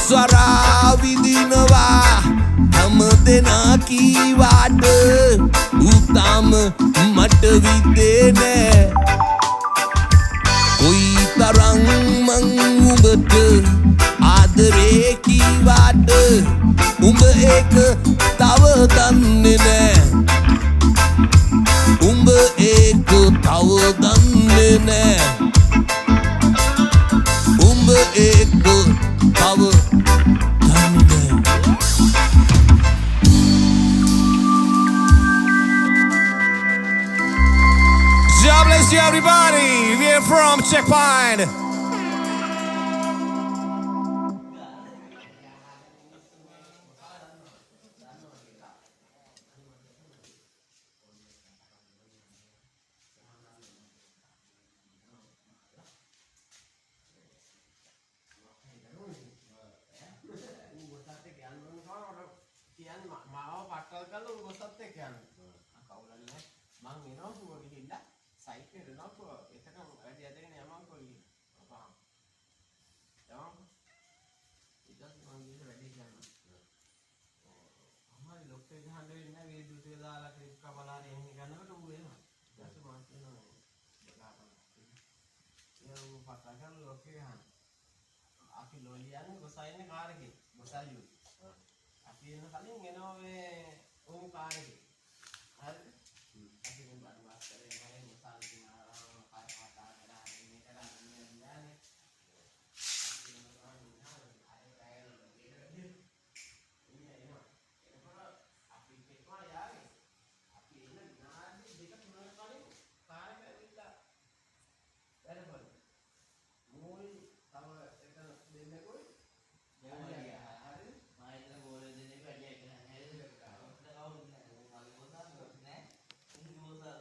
ස්වරා විඳිනවා හැම දෙනා කීවාට උතාම මට විද්දේ නෑ කොයි තරම් මං උඹට ආදරේ කීවාට උඹ ඒක තව දන්නේ නෑ උඹ ඒක තව දන්නේ නෑ උඹ ඒක තව දන්නේ නෑ God bless you everybody. We're from Checkpoint. අපි ලොලියන්නේ ගොසයිනේ කාර් එකේ ගොසයියු අපි එන්න කලින් එනවා මේ උන් කාර් එකේ